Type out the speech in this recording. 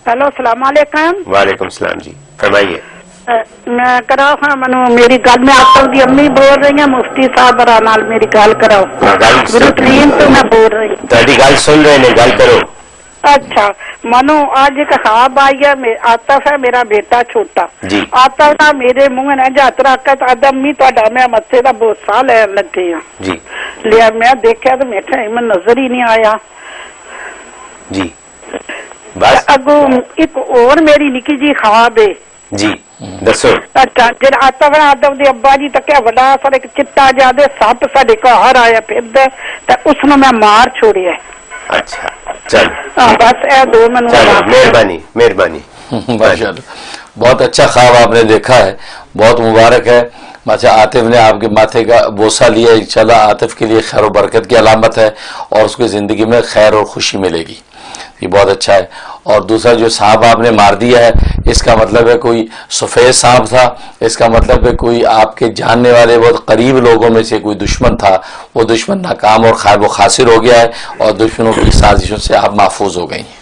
Hello अस्सलाम वालेकुम। वालेकुम सलाम जी, फरमाइए। मैं कराओ मनु मेरी गल में आतल दी अम्मी बोल रही है, मुफ्ती साहब नाल मेरी गल कराओ। गुरु तरीन तो मैं बोल रही ताड़ी गल सुन रहे ने, गल करो। अच्छा मनु आज एक ख्वाब आई है, आतफ है मेरा बेटा छोटा जी। आतफ ना मेरे मुंह ने जात रखत अम्मी तुहाडा मैं मत्थे दा बोसा लैन लगे हां जी। लिया मैं देखा तो मैं मैं नजर ही नहीं आया जी बस अगो एक और मेरी निकी जी ख्वाब है जी, दसो। अच्छा जरा आतफ आदम दे अब्बा जी तक बड़ा सारा एक चिट्टा जादे सप साडे घर आया फिरदा ते उसनु मैं मार छोड़िया। अच्छा चल बस ए दो मन मेहरबानी मेहरबानी। माशाअल्लाह, बहुत अच्छा ख्वाब आपने देखा है, बहुत मुबारक है। अच्छा आतिफ ने आपके माथे का बोसा लिया, इंशाल्लाह आतिफ के लिए खैर और बरकत की अलामत है और उसकी ज़िंदगी में खैर और खुशी मिलेगी, ये बहुत अच्छा है। और दूसरा जो सांप आपने मार दिया है, इसका मतलब है कोई सफ़ेद सांप था, इसका मतलब है कोई आपके जानने वाले बहुत करीब लोगों में से कोई दुश्मन था, वो दुश्मन नाकाम और खासिर हो गया है और दुश्मनों की साजिशों से आप महफूज हो गई हैं।